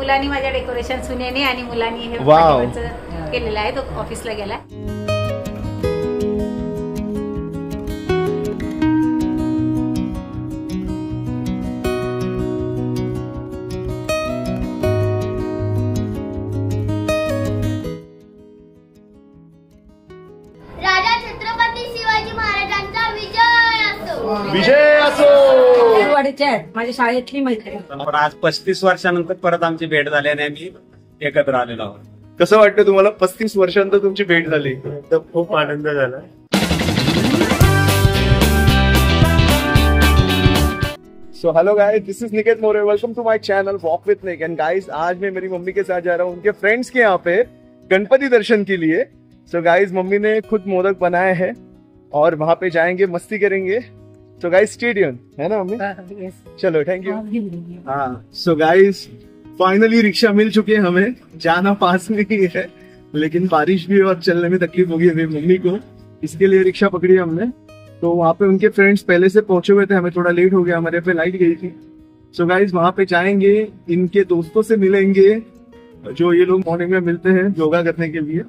मुलांनी माझ्या डेकोरेशन सुनेने आणि मुलांनी हे केलेलं आहे. तो ऑफिसला गेला. राजा छत्रपती शिवाजी महाराजांचा विजय असो. माझ्या शाळेतली मैत्रीण. पण आज 35 वर्षानंतर परत आमची भेट झाल्याने आम्ही एकत्र आलेलो आहोत. कसं वाटतं तुम्हाला 35 वर्षांनंतर तुमची भेट झाली? तर खूप आनंद झाला. So hello guys, this is Niket More. Welcome to my channel walk with Nik. End guys, आज मैं मेरी मम्मी के साथ जा रहा हूँ उनके फ्रेंड्स के यहाँ पे गणपति दर्शन के लिए. सो गाइस, मम्मी ने खुद मोदक बनाए हैं और वहां पे जाएंगे, मस्ती करेंगे. सो गाइस, स्टे ट्यून, है ना मम्मी? चलो, थैंक यू. हाँ, so guys, finally rickshaw mill चुके हैं हमें. जाना पास में ही है, लेकिन बारिश भी और चलने में तकलीफ होगी हमें मम्मी को. इसके लिए रिक्शा पकड़ी हमने. तो वहाँ पे उनके फ्रेंड्स पहले से पहुंचे हुए थे, हमें थोड़ा लेट हो गया, हमारे पे लाइट गई थी. सो गाइस, वहां पे जाएंगे, इनके दोस्तों से मिलेंगे जो ये लोग मॉर्निंग में मिलते हैं योगा करने के लिए.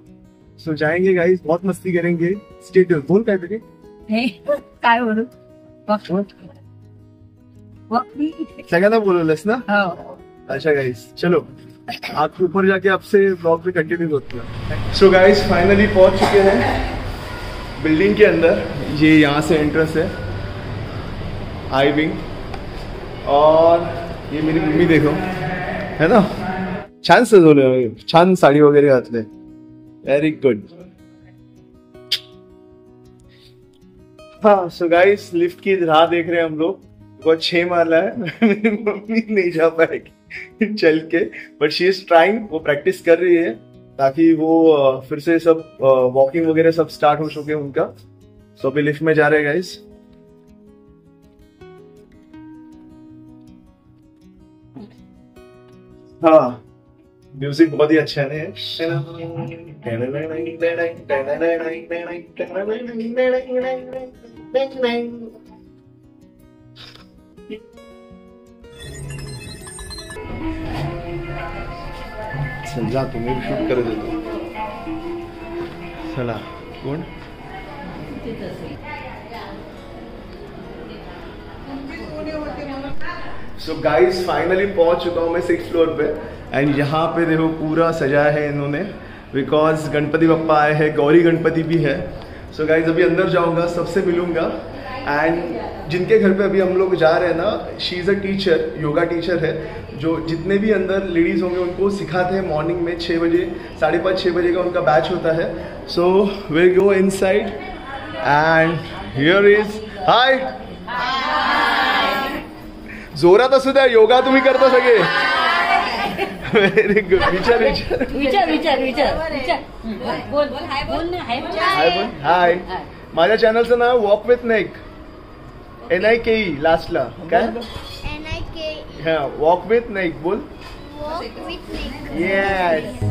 सो जाएंगे गाइस, बहुत मस्ती करेंगे. Stay tune. बोल काय तरी काय बोलू? सगळ्यांना बोलवलंस ना? अच्छा गाइस, चलो आप ऊपर जाके आपसे ब्लॉग पे कंटिन्यू करते हैं. सो गाइस, फाइनली पहुंच चुके हैं बिल्डिंग के अंदर. ये यहाँ से एंट्रेंस है, आई विंग. और ये मेरी मम्मी देखो, है ना, छान सजवले, छान साडी वगैरे घातले. Very good. हाँ, सो गाइस, लिफ्ट की राह देख रहे हैं हम लोग. बहुत 6 मारला है. मेरी मम्मी नहीं जा पाएगी चल के, बट शी इज ट्राइंग. वो प्रैक्टिस कर रही है ताकि वो फिर से सब वॉकिंग वगैरह सब स्टार्ट हो चुके हैं उनका. सो अभी लिफ्ट में जा रहे हैं गाइस. हाँ, म्यूजिक बहुत ही अच्छा है. जा, तुम्ही शूट करत होतो. चला, कोण? सो गाइस, फाइनली पहुंच चुका हूँ मैं 6th फ्लोर पे. एंड यहाँ पे देखो पूरा सजाया है इन्होंने, बिकॉज गणपति बप्पा आए हैं, गौरी गणपति भी है. सो गाइस, अभी अंदर जाऊंगा, सबसे मिलूंगा. एंड जिनके घर पे अभी हम लोग जा रहे हैं ना, she is a teacher, yoga teacher है, जो जितने भी अंदर लेडीज़ होंगे उनको सिखाते हैं. मॉर्निंग में 6 बजे, 5:30-6 बजे का उनका बैच होता है. So will go inside. And here is hi. जोरात असू द्या, योगा तुम्ही करता सगळे. Very good. विचार विचार विचार विचार विचार विचार. बोल बोल. हाय बोल. हाय बोल. हाय. माझ्या चॅनलचं नाव वॉक विथ नेक, NIKE लास्टला. काय? NIKE. हा, वॉक विथ नेक. बोल. Walk with Nick. Yes.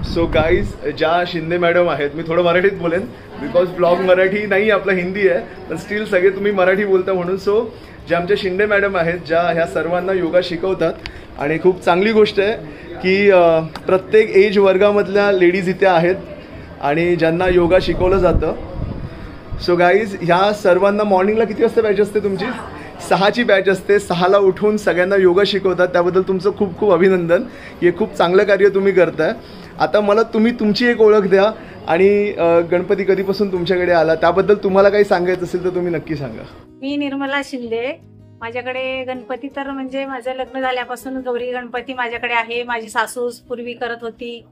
So guys, ज्या शिंदे मॅडम आहेत, मी थोडं मराठीत बोलेन बिकॉज ब्लॉग मराठी नाही, आपला हिंदी आहे, पण स्टील सगळे तुम्ही मराठी बोलता म्हणून. सो ज्या आमच्या शिंदे मॅडम आहेत, ज्या ह्या सर्वांना योगा शिकवतात. आणि खूप चांगली गोष्ट आहे की प्रत्येक एज वर्गामधल्या लेडीज इथे आहेत आणि ज्यांना योगा शिकवलं जातं. सो गाईज, ह्या सर्वांना मॉर्निंगला किती वाजता बॅच असते तुमची? 6ची बॅच असते. 6ला उठून सगळ्यांना योगा शिकवतात. त्याबद्दल तुमचं खूप खूप अभिनंदन. हे खूप चांगलं कार्य तुम्ही करताय. आता मला तुम्ही तुमची एक ओळख द्या आणि गणपती कधीपासून तुमच्याकडे आला त्याबद्दल तुम्हाला काही सांगायचं असेल तर तुम्ही नक्की सांगा. मी निर्मला शिंदे. माझ्याकडे गणपती तर म्हणजे माझं लग्न झाल्यापासून गौरी गणपती माझ्याकडे आहे. माझी सासू पूर्वी करत होती.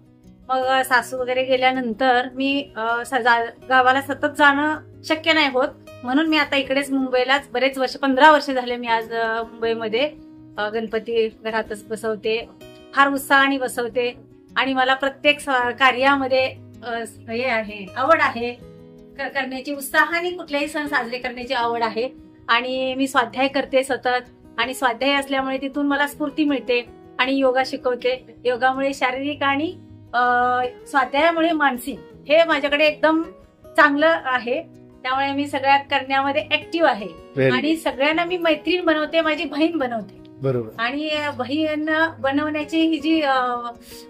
मग सासू वगैरे गेल्यानंतर मी गावाला सतत जाणं शक्य नाही होत, म्हणून मी आता इकडेच मुंबईलाच बरेच वर्ष 15 वर्ष झाले मी आज मुंबईमध्ये गणपती घरातच बसवते, फार उत्साहाने बसवते आणि मला प्रत्येक कार्यामध्ये हे आहे, आवड आहे करण्याची, उत्साहाने कुठलेही सण साजरे करण्याची आवड आहे. आणि मी स्वाध्याय करते सतत, आणि स्वाध्याय असल्यामुळे तिथून मला स्फूर्ती मिळते आणि योगा शिकवते. योगामुळे शारीरिक आणि स्वाध्यायामुळे मानसिक हे माझ्याकडे एकदम चांगलं आहे. त्यामुळे मी सगळ्या करण्यामध्ये ऍक्टिव्ह आहे आणि सगळ्यांना मी मैत्रीण बनवते, माझी बहीण बनवते. बरोबर. आणि बहीण बनवण्याची ही जी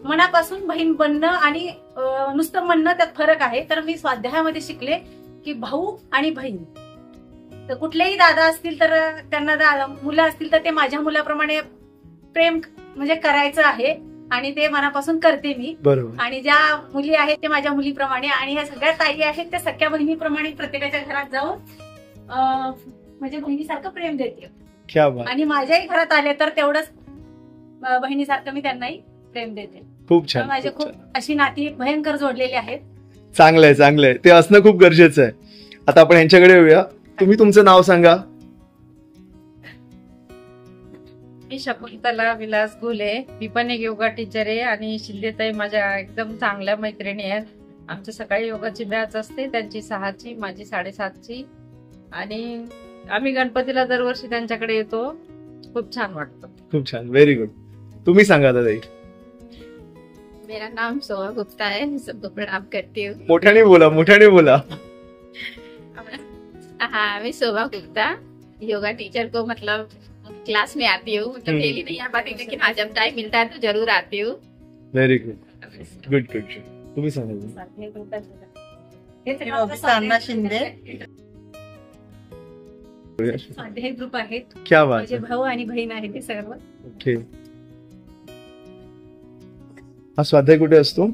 मनापासून बहीण बनणं आणि नुसतं म्हणणं त्यात फरक आहे. तर मी स्वाध्यायामध्ये शिकले की भाऊ आणि बहीण, तर कुठलेही दादा असतील तर त्यांना मुलं असतील तर ते माझ्या मुलाप्रमाणे प्रेम म्हणजे करायचं आहे आणि ते मनापासून करते मी. बरोबर. आणि ज्या मुली आहेत ते माझ्या मुलीप्रमाणे, आणि ह्या सगळ्या ताई आहेत त्या सख्या बहिणीप्रमाणे प्रत्येकाच्या घरात जाऊन म्हणजे बहिणीसारखं प्रेम देते. क्या बात. आणि माझ्याही घरात आले तर तेवढंच बहिणीसारखं मी त्यांनाही प्रेम देते. खूप छान. माझे खूप अशी नाती भयंकर जोडलेली आहेत. चांगलंय चांगलंय, ते असणं खूप गरजेचं आहे. आता आपण यांच्याकडे येऊया. तुम्ही तुमचं नाव सांगा. मी शकुंतला विलास गुले, मी पण एक योगा टीचर आहे आणि शिंदेताई माझ्या एकदम चांगल्या मैत्रिणी आहेत. आमच्या सकाळी योगाची बॅच असते, त्यांची 6ची, माझी 7:30ची. आणि आम्ही गणपतीला दरवर्षी त्यांच्याकडे येतो. खूप छान वाटतं. खूप छान, व्हेरी गुड. तुम्ही सांगा दादा. मेरा नाम सोहा गुप्ता है, सबको प्रणाम करती हूँ. मोठ्याने बोला, मोठ्याने बोला. हाँ, मैं शोभा गुप्ता योगा टीचर को मतलब क्लास में आती हूँ, मतलब डेली नहीं आ पाती लेकिन आज जब टाइम मिलता है तो जरूर आती हूँ. Very good, good good. तुम्ही सांगा. शिंदे स्वाध्याय ग्रुप आहेत. क्या बात माझे आहे. भाऊ आणि बहीण आहे ते सर्व. ओके. हा स्वाध्याय कुठे असतो?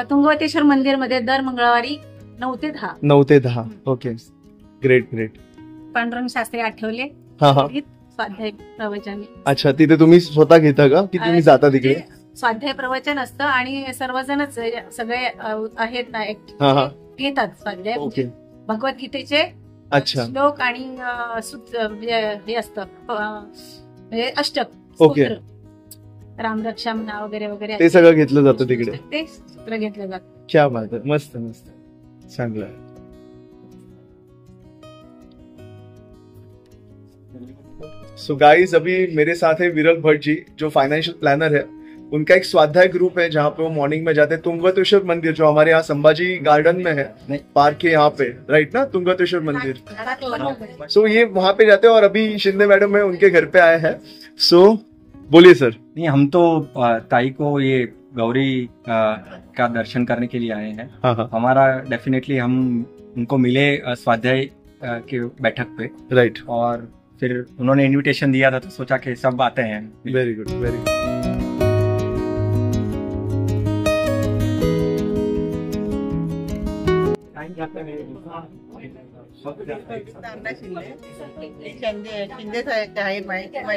तुंगवतेश्वर मंदिर मध्ये दर मंगळवारी 9 ते 10. 9 ते 10. Okay, great great. Pandurang Shastri Athawale हा हा. स्वाध्याय प्रवचन. अच्छा, तिथे तुम्ही स्वतः घेता का की तुम्ही जाता तिकडे? स्वाध्याय प्रवचन असतं आणि सर्वजणच सगळे आहेत ना हा हा, घेतात स्वाध्याय. ओके. भगवद्गीतेचे अच्छा, श्लोक आणि म्हणजे हे असतं म्हणजे अष्टक, ओके. स्तोत्र, रामरक्षा म्हणा वगैरे वगैरे ते सगळं घेतलं जातं तिकडे. ते सूत्र घेतलं जातं. क्या बात आहे. मस्त मस्त, चांगलं आहे. सो गाइस, अभी मेरे साथ है विरल भट्ट जी, जो फाइनेंशियल प्लानर है. उनका एक स्वाध्याय ग्रुप है जहाँ पे वो मॉर्निंग में जाते हैं. तुंगवतेश्वर मंदिर जो हमारे यहाँ संभाजी गार्डन में है, पार्क के यहाँ पे, राइट ना, तुंगवतेश्वर मंदिर. सो ये वहां पे जाते हैं और अभी शिंदे मैडम है उनके घर पे आए हैं. सो बोलिए सर. नहीं, हम तो ताई को ये गौरी का दर्शन करने के लिए आए हैं. हाँ हाँ, हमारा डेफिनेटली हम उनको मिले स्वाध्याय के बैठक पे, राइट. और फिर उन्होंने इनविटेशन दिया था तो सोचा कि सब आते हैं. Very good, very good.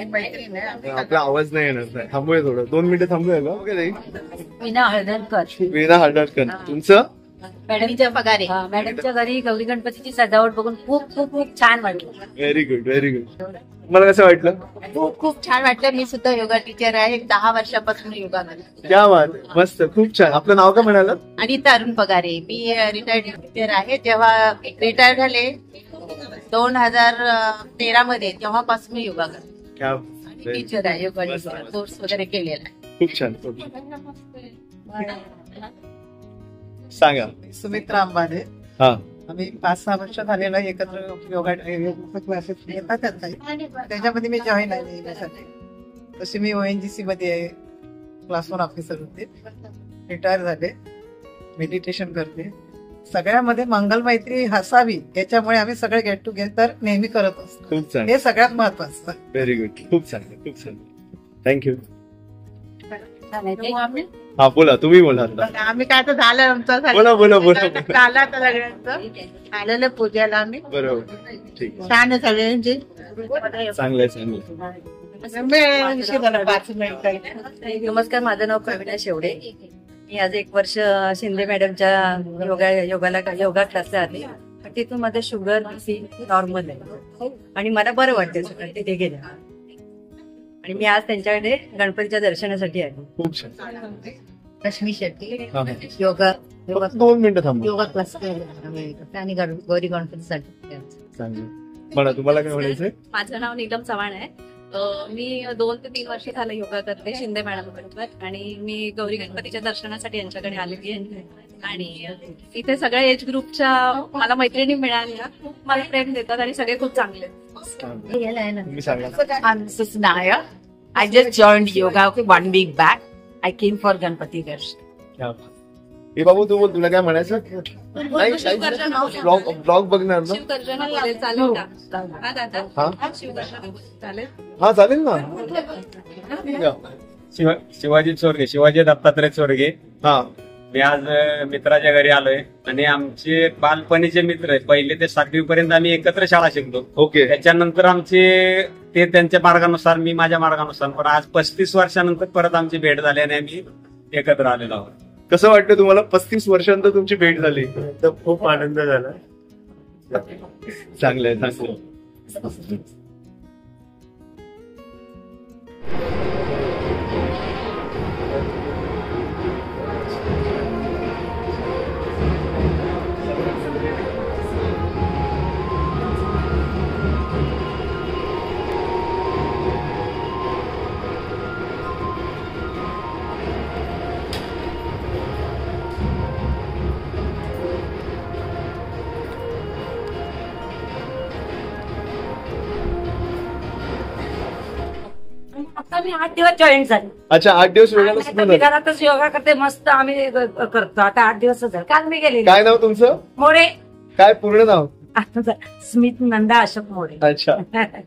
मैत्रीण आहे. आपला आवाज नाही येणार नाही. थांबूया थोडं, 2 मिनिटं थांबूया का? ओके ताई. वीणा हळदणकर, वीणा हळदणकर. तुमचं? मॅडमच्या पगारे. मॅडमच्या घरी गौरी गणपतीची सजावट बघून खूप खूप खूप छान वाटलं. Very good, very good. तुम्हाला कसं वाटलं? खूप खूप छान वाटलं. मी सुद्धा योगा टीचर आहे, 10 वर्षापासून योगा करते. क्या बात आहे. मस्त, खूप छान. आपलं नाव का म्हणालात? अनिता अरुण पगारे. मी रिटायर्ड टीचर आहे. जेव्हा रिटायर झाले 2013 मध्ये, तेव्हापासून मी योगा करते. क्या टीचर आहे, योगा टीचर कोर्स वगैरे केलेला आहे. खूप छान, खूप छान. सांगा. सुमित्रा अंबाडे. हा, आम्ही 5-6 वर्ष झालेलं एकत्र योगा क्लासेस घेतात. त्याच्यामध्ये मी जॉईन आहे येण्यासाठी. तशी मी ONGC मध्ये क्लास 1 ऑफिसर होते. रिटायर झाले. मेडिटेशन करते. सगळ्यामध्ये मंगल मैत्री हसावी याच्यामुळे आम्ही सगळे गेट टुगेदर नेहमी करत असतो. खूप छान. हे सगळ्यात महत्वाचं. Very good. खूप छान, खूप छान. थँक्यू. आम्ही हा, बोला. तुम्ही बोला आता. आम्ही काय तर झालं आमचं बोला बोला बोला. झालं आता सगळ्यांचं आलेलं पूजेला आम्ही. बरोबर, ठीक. छान आहे सगळ्यांची. चांगलंय, चांगलंय. नमस्कार, माझं नाव प्रवीणा शेवडे. मी आज 1 वर्ष शिंदे मॅडमच्या योगा क्लासला आले. तिथून माझं शुगर BC नॉर्मल आहे आणि मला बरं वाटतं सगळं तिथे गेल्या. आणि मी आज त्यांच्याकडे गणपतीच्या दर्शनासाठी आहे. खूप छान. रश्मी शेट्टी हा. योगा फक्त 2 मिनिटं थांबा. योगा क्लास आणि गौरी गणपतीसाठी. चांगलं. म्हणा, तुम्हाला काय म्हणायचंय? माझं नाव नीलम चव्हाण आहे. मी 2 ते 3 वर्ष झालं योगा करते शिंदे मॅडम बरोबर आणि मी गौरी गणपतीच्या दर्शनासाठी यांच्याकडे आलेली आहे. आणि इथे सगळ्या एज ग्रुपच्या मला मैत्रिणी मिळाल्या, खूप मला प्रेम देतात आणि सगळे खूप चांगले आहेत. तुम्ही सांगा. I'm Mrs. Naya. I just joined yoga 1 week back. I came for Ganpati Darshan. ए बाबू, तू बोल, तुला काय म्हणायचं? ब्लॉग बघणार ना? शिवगर्जना बोलेल, चालेल का? हा दादा, हा? शिवगर्जना चालेल. हा चालेल ना. शिवाजी चोरगे, शिवाजी दत्तात्रय चोरगे. हा. मी आज मित्राच्या घरी आलोय आणि आमचे बालपणीचे मित्र आहे. पहिले ते 7वी पर्यंत आम्ही एकत्र शाळा शिकलो. ओके. त्याच्यानंतर आमचे ते त्यांच्या मार्गानुसार, मी माझ्या मार्गानुसार, पण आज 35 वर्षानंतर परत आमची भेट झाल्याने आम्ही एकत्र आलेलो आहोत. कसं वाटतं तुम्हाला 35 वर्षांनंतर तुमची भेट झाली? तर खूप आनंद झाला. चांगलं आहे, चांगलं. आता मी 8 दिवस जॉईन झाले. अच्छा, 8 दिवस योगाला सुद्धा मी झाले. घरातच योगा करते, मस्त आम्ही करतो. आता 8 दिवस झाले. काल मी गेले. काय नाव तुमचं? मोरे. काय पूर्ण नाव? स्मित नंदा अशोक मोरे. अच्छा.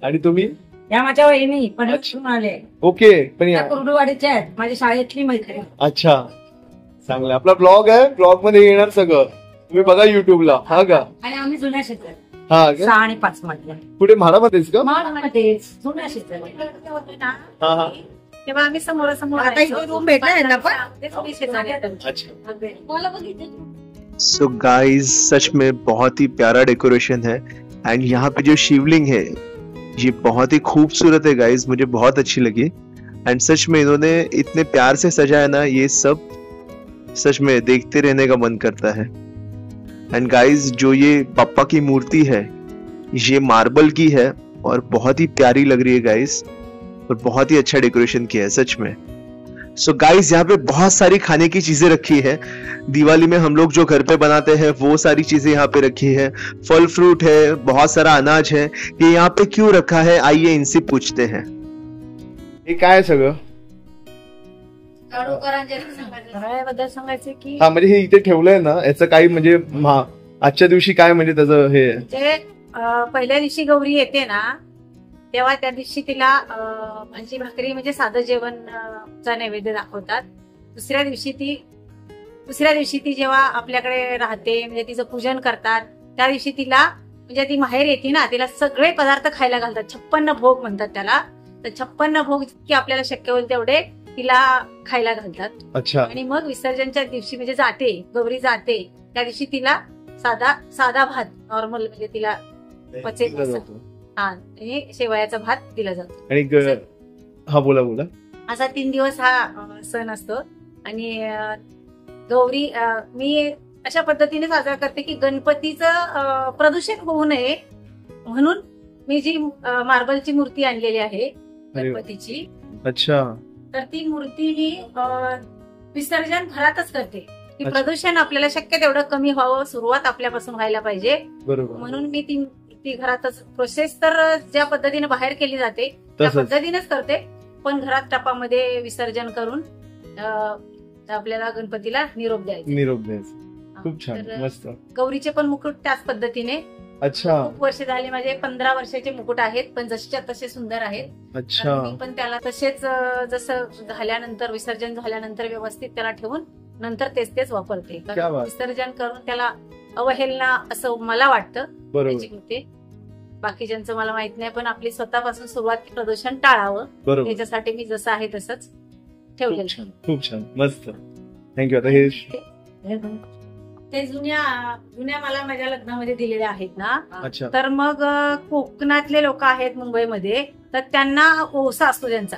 आणि तुम्ही? या माझ्या वहिनी पण आले. ओके. पण कुर्डुवाडीच्या आहेत, माझ्या शाळेतली मैत्रीण. अच्छा, चांगलं. आपला ब्लॉग आहे, ब्लॉग मध्ये येणार सगळं, तुम्ही बघा युट्यूबला. हा का? आणि आम्ही जुन्या शेतात. हा. 6 आणि 5 मध्ये. कुठे, म्हाडामध्येच का? महाडमध्येच जुन्या शेतात. हा हा. तेव्हा आम्ही समोरासमोर आता इथे रूम भेटलाय ना पण. सो गाइस, सच में बहुत ही प्यारा डेकोरेशन है. एंड यहाँ पे जो शिवलिंग है ये बहुत ही खूबसूरत है गाइस, मुझे बहुत अच्छी लगी. एंड सच में इन्होंने इतने प्यार से सजाया ना, ये सब सच में देखते रहने का मन करता है. एंड गाइस, जो ये पप्पा की मूर्ति है ये मार्बल की है और बहुत ही प्यारी लग रही है गाइस, और बहुत ही अच्छा डेकोरेशन किया है सच में. सो गाइस, यहाँ पे बहुत सारी खाने की चीजें रखी है. दिवाली में हम लोग जो घर पे बनाते हैं वो सारी चीजें यहाँ पे रखी है. फल फ्रूट है, बहुत सारा अनाज है. ये यहाँ पे क्यों रखा है, आइए इनसे पूछते हैं. हे काय सगळं? बद्दल सांगायचं की हा, म्हणजे हे इथे ठेवलंय ना, याचं काही म्हणजे आजच्या दिवशी काय म्हणजे त्याचं हे? पहिल्या दिवशी गौरी येते ना, तेव्हा त्या दिवशी तिला भाजी भाकरी म्हणजे साधं जेवण चा नैवेद्य दाखवतात. दुसऱ्या दिवशी ती जेव्हा आपल्याकडे राहते, म्हणजे तिचं पूजन करतात, त्या दिवशी तिला म्हणजे ती माहेर येते ना, तिला सगळे पदार्थ खायला घालतात. 56 भोग म्हणतात त्याला. तर 56 भोग की आपल्याला शक्य होईल तेवढे तिला खायला घालतात. अच्छा. आणि मग विसर्जनच्या दिवशी म्हणजे जाते, गौरी जाते, त्या दिवशी तिला साधा भात नॉर्मल म्हणजे तिला पचेल असं. हा, हे शेवयाचा भात दिला जातो. आणि हा, बोला बोला. असा 3 दिवस हा सण असतो. आणि गौरी मी अशा पद्धतीने साजरा करते की गणपतीचं प्रदूषण होऊ नये म्हणून मी जी मार्बलची मूर्ती आणलेली आहे गणपतीची. अच्छा. तर ती मूर्ती मी विसर्जन घरातच करते की प्रदूषण आपल्याला शक्य तेवढं कमी व्हावं, सुरुवात आपल्यापासून व्हायला पाहिजे. बरोबर. म्हणून मी ती घरातच, प्रोसेस तर ज्या पद्धतीने बाहेर केली जाते त्या पद्धतीनेच करते, पण घरात टपामध्ये विसर्जन करून आपल्याला गणपतीला निरोप द्यायचा. खूप छान, मस्त. गौरीचे पण मुकुट त्याच पद्धतीने. अच्छा. खूप वर्ष झाले, माझे 15 वर्षाचे मुकुट आहेत, पण जसेच्या तसे सुंदर आहेत. अच्छा. मी पण त्याला तसेच जसं झाल्यानंतर, विसर्जन झाल्यानंतर व्यवस्थित त्याला ठेवून नंतर तेच वापरते. विसर्जन करून त्याला अवहेलना असं मला वाटतं. त्याची बाकीच्यांचं मला माहित नाही, पण आपली स्वतःपासून सुरुवात प्रदूषण टाळावं त्याच्यासाठी मी जसं आहे तसंच ठेवलेलं. खूप छान, मस्त. थँक्यू. आता हे ते जुन्या मला माझ्या लग्नामध्ये दिलेल्या आहेत ना. अच्छा. तर मग कोकणातले लोक आहेत मुंबईमध्ये, तर त्यांना ओसा असतो त्यांचा,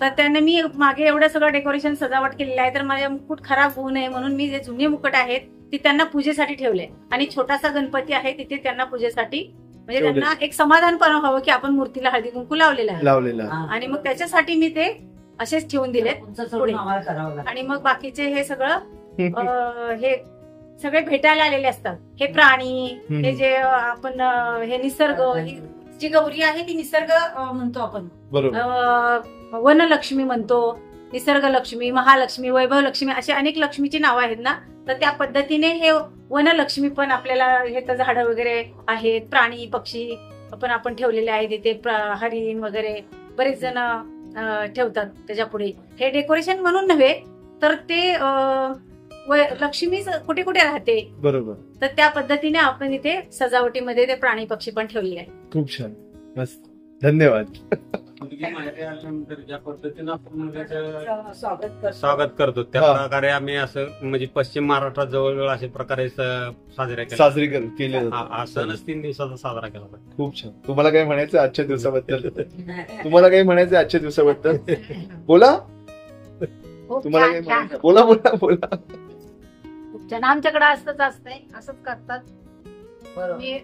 तर त्यांना मी मागे एवढं सगळं डेकोरेशन सजावट केलेलं आहे, तर माझ्या मुकुट खराब होऊ नये म्हणून मी जे जुने मुकुट आहेत ते त्यांना पूजेसाठी ठेवले, आणि छोटासा गणपती आहे तिथे त्यांना पूजेसाठी, म्हणजे त्यांना एक समाधान पण हवं की आपण मूर्तीला हळदी कुंकू लावलेला आहे, आणि मग त्याच्यासाठी मी ते असेच ठेवून दिले पुढे. आणि मग बाकीचे हे सगळं हे सगळे भेटायला आलेले असतात, हे प्राणी, हे जे आपण हे निसर्ग, जी गौरी आहे ती निसर्ग म्हणतो आपण, वनलक्ष्मी म्हणतो, निसर्ग लक्ष्मी, महालक्ष्मी, वैभव लक्ष्मी, अशी अनेक लक्ष्मीची नावं आहेत ना, तर त्या पद्धतीने हे वनलक्ष्मी पण आपल्याला हे तर झाडं वगैरे आहेत, प्राणी पक्षी पण आपण ठेवलेले आहेत तिथे, हरिण वगैरे बरेच जण ठेवतात त्याच्या पुढे. हे डेकोरेशन म्हणून नव्हे तर ते लक्ष्मी कुठे कुठे राहते, बरोबर, तर त्या पद्धतीने आपण इथे सजावटीमध्ये ते प्राणी पक्षी पण ठेवलेले आहेत. खूप छान, मस्त, धन्यवाद. मुलगी माहेरी आल्यानंतर ज्या पद्धतीनं आपण मुलग्याचं स्वागत करतो त्या प्रकारे आम्ही असं म्हणजे पश्चिम महाराष्ट्रात जवळजवळ अशा प्रकारे साजरी केले. हा सणच 3 दिवसाचा साजरा केला पाहिजे. खूप छान. तुम्हाला काय म्हणायचं आजच्या दिवसाबद्दल? तुम्हाला काय म्हणायचं आजच्या दिवसाबद्दल? बोला, तुम्हाला काय म्हणायचं? बोला बोला बोला. आमच्याकडे असतच असतंय, असंच करतात.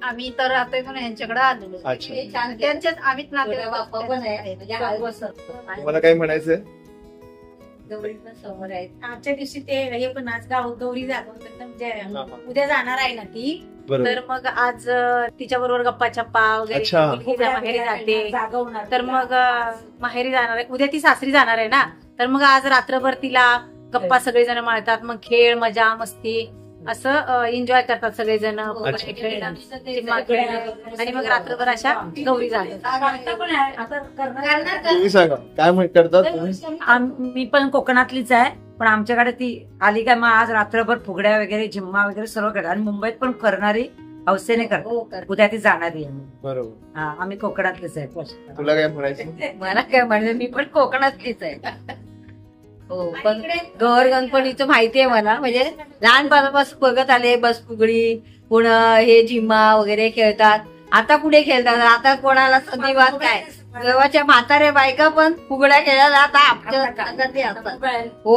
आम्ही तर आता यांच्याकडे आलेलो, त्यांच्याच आम्हीच तुम्हाला काय म्हणायचंय? गौरी पण समोर आहेत, आजच्या दिवशी ते हे पण आज गौरी जागवतात, म्हणजे उद्या जाणार आहे ना ती, तर मग आज तिच्या बरोबर गप्पा छप्पा वगैरे, माहेरी जाते, तर मग माहेरी जाणार आहे, उद्या ती सासरी जाणार आहे ना, तर मग आज रात्रभर तिला गप्पा सगळेजण मारतात, मग खेळ मजा मस्ती असं एन्जॉय करतात सगळेजण, आणि मग रात्रभर अशा गौरी जातात. तुम्ही सांगा काय करतात? मी पण कोकणातलीच आहे, पण आमच्याकडे ती आली काय मग आज रात्रभर फुगड्या वगैरे झिम्मा वगैरे सर्व करतात, आणि मुंबईत पण करणारी हौसेने करतात, उद्या ती जाणारी आहे. बरोबर, आम्ही कोकणातलीच आहे. तुला काय म्हणायचं? मला काय म्हणायचं, मी पण कोकणातलीच आहे. हो, पण गौर गणपतीचं माहिती आहे मला, म्हणजे लहानपणापासून बघत आले, बस फुगडी पुन्हा हे झिम्मा वगैरे खेळतात. आता कुठे खेळतात, आता कोणाला संधिवाद काय, गावाच्या म्हाताऱ्या बायका पण फुगड्या खेळायला आता आपल्या हो.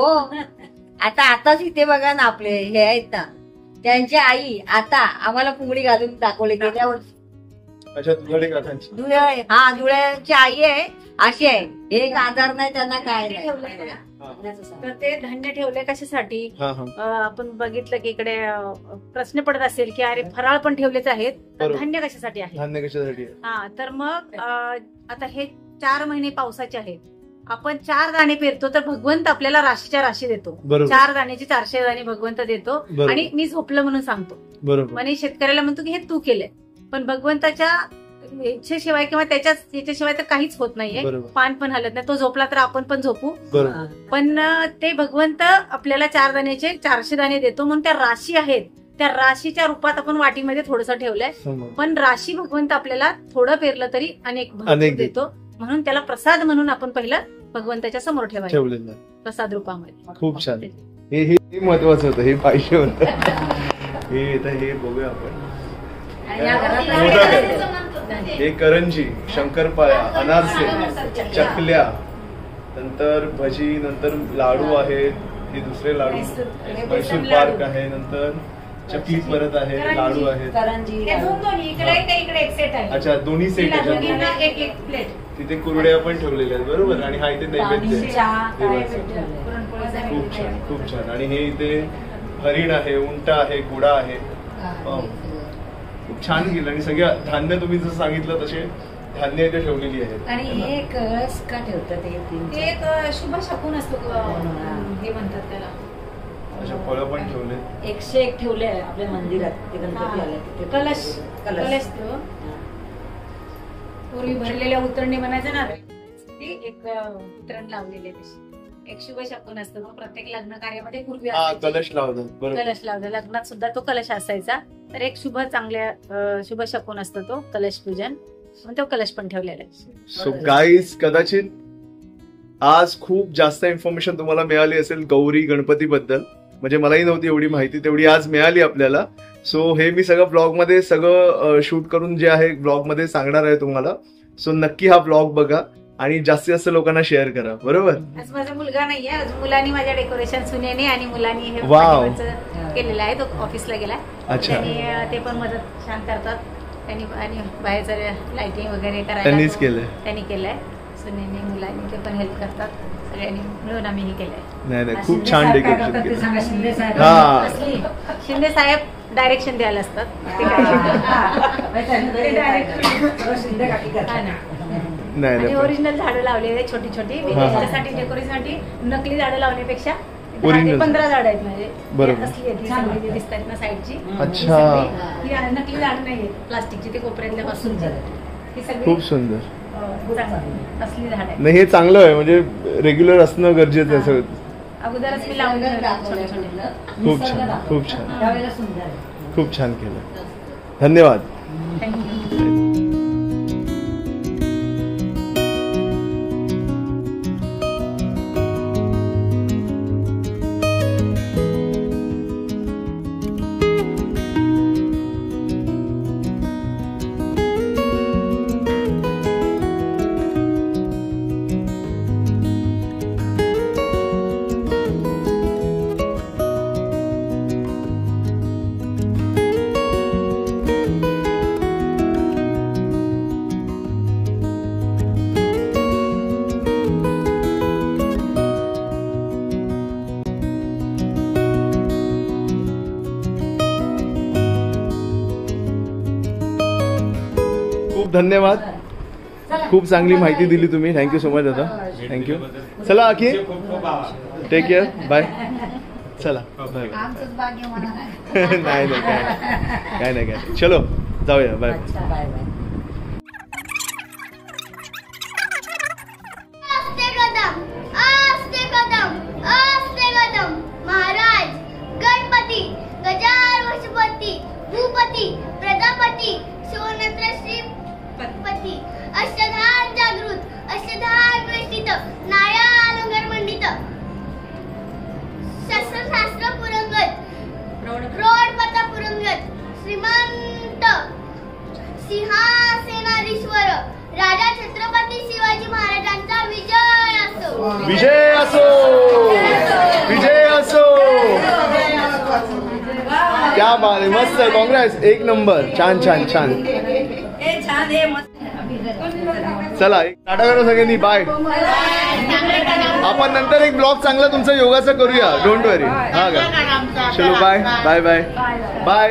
आताच इथे बघा ना आपले हे आहेत ना, त्यांची आई आता आम्हाला फुगडी घालून दाखवली गेल्या वर्षी. धुळ्याची आई आहे, अशी आहे, एक आजार नाही त्यांना, काय नाही. तर ते धान्य ठेवले कशासाठी, आपण बघितलं की इकडे प्रश्न पडत असेल की अरे फराळ पण ठेवलेच आहेत, तर धान्य कशासाठी आहे? धान्य कशासाठी? तर मग आता हे 4 महिने पावसाचे आहेत, आपण 4 दाणे पेरतो तर भगवंत आपल्याला राशीच्या राशी देतो, 4 दाण्याची 400 दाणे भगवंत देतो, आणि मी झोपलं म्हणून सांगतो, म्हणजे शेतकऱ्याला म्हणतो की हे तू केलंय, पण भगवंताच्या इच्छेशिवाय किंवा त्याच्याच याच्याशिवाय तर काहीच होत नाहीये, पान पण हलत नाही, तो झोपला तर आपण पण झोपू, पण ते भगवंत आपल्याला 4 दाण्याचे 400 दाणे देतो, म्हणून त्या राशी आहेत, त्या राशीच्या रूपात आपण वाटीमध्ये थोडंसं ठेवलंय, पण राशी भगवंत आपल्याला थोडं पेरलं तरी अनेक देतो, म्हणून त्याला प्रसाद म्हणून आपण पहिलं भगवंताच्या समोर ठेवायचं प्रसाद रूपामध्ये. खूप छान, हे महत्वाचं होतं, हे पाहिजे होतं. हे बघूया आपण, हे करंजी, शंकरपाळ्या, अनारसे, चकल्या, नंतर भजी, नंतर लाडू आहेत, हे दुसरे लाडू, मैसूर पार्क आहे, नंतर चकली परत आहे, लाडू आहेत, अच्छा दोन्ही सेट तिथे कुरड्या पण ठेवलेल्या आहेत, बरोबर, आणि हा इथे नैवेद्य. खूप छान, खूप छान. आणि हे इथे हरिण आहे, उंट आहे, घोडा आहे, खूप छान केलं. आणि सगळ्या धान्य तुम्ही जसं सांगितलं तसे धान्य इथे ठेवलेली आहेत. आणि हे कळस का ठेवतात? हे एक शुभ शकून असतो, हे म्हणतात त्याला. अशा फळं पण ठेवले, 101 ठेवले आपल्या मंदिरात, ते गणपती आले तिथे कलश तो पूर्वी भरलेल्या उतरणी म्हणायचं ना, ते एक उतरण लावलेले एक शुभ शकून असतो, तो प्रत्येक लग्न कार्यामध्ये पूर्वी कलश लावतात, लग्नात सुद्धा तो कलश असायचा. तर एक शुभ शकून असतो तो कलश पूजन, तो कलश पण ठेवलेला आहे. सो गाईज, कदाचित आज खूप जास्त इन्फॉर्मेशन तुम्हाला मिळाली असेल गौरी गणपती बद्दल, म्हणजे मलाही नव्हती एवढी माहिती, तेवढी आज मिळाली आपल्याला. सो हे मी सगळं ब्लॉग मध्ये सगळं शूट करून जे आहे ब्लॉग मध्ये सांगणार आहे तुम्हाला. सो नक्की हा ब्लॉग बघा आणि जास्तीत जास्त लोकांना शेअर करा, बरोबर? आज माझा मुलगा नाहीये, अजून मुलांनी माझ्या डेकोरेशन सुनेने आणि मुलांनी हे वाव. पाठीमागचं केलेलं आहे, तो ऑफिसला गेलाय. अच्छा. त्यांनी ते पण मदत छान करतात त्यांनी, आणि बाहेरचं लाइटिंग वगैरे करायला त्यांनीच केलंय. त्यांनी केलंय, सुनेने मुलांनी ते पण हेल्प करतात, सगळ्यांनी मिळून आम्ही हे केलंय. नाही खूप छान डेकोरेशन केलं. शिंदे साहेब डायरेक्शन द्यायला असतात. नाही ओरिजिनल झाडं लावलेले छोटी छोटी, त्याच्यासाठी डेकोरेशनसाठी नकली झाडं लावण्यापेक्षा Original. 15 झाडं आहेत माझे, बरोबर. असली आहेत, ही सगळी जी दिसतात ना साईडची. अच्छा. ही नकली झाडं नाही आहेत, प्लास्टिकची, ते कोपऱ्यातल्या पासून ही सगळी खूप सुंदर. असली झाड आहेत. नाही हे चांगलं आहे, म्हणजे रेग्युलर असणं गरजेचं आहे सगळं. अगोदरच मी लावून छोटे छोटे. खूप छान, खूप छान, खूप छान केलं. धन्यवाद. धन्यवाद, खूप चांगली माहिती दिली तुम्ही. थँक्यू सो मच दादा, थँक्यू. चला आखी, टेक केअर, बाय. चला बाय बाय. नाही काय नाही, चलो जाऊया, बाय. महाराज गणपती गजानन वशपती भूपती प्रजापती शिवनत्र श्रीपती अष्टधार जागृत अष्टधार वेष्टित नाया अलंकार मंडित शस्त्रशास्त्र पुरंगत प्रौढपता पुरंगत श्रीमंत सिंहासनाधीश्वर राजा छत्रपती शिवाजी महाराजांचा विजय असो. विजय असो, विजय असो. क्या बात आहे, मस्त, काँग्रेस, एक नंबर, छान छान छान. चला टाटा करा सगळ्यांनी, बाय. आपण नंतर एक ब्लॉग चांगला तुमचा योगाचा करूया, डोंट वरी. हा का, चलो बाय बाय बाय बाय.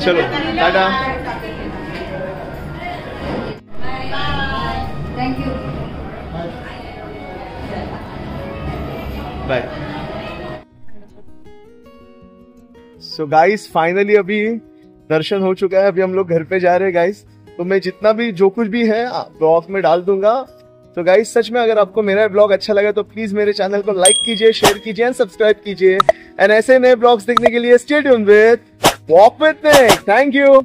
चलो tata. Thank you. Bye. So guys finally अभी दर्शन हो चुका है, अभी हम लोग घर पे जा रहे हैं गाइस. तो मैं जितना भी जो कुछ भी है ब्लॉग में डाल दूंगा. तो गाइस सच में अगर आपको मेरा ब्लॉग अच्छा लगा तो प्लीज मेरे चैनल को लाइक कीजिए, शेयर कीजिए एंड सब्सक्राइब कीजिए. एंड ऐसे नए ब्लॉग्स देखने के लिए स्टे ट्यून्ड विद walk with Nick. Thank you.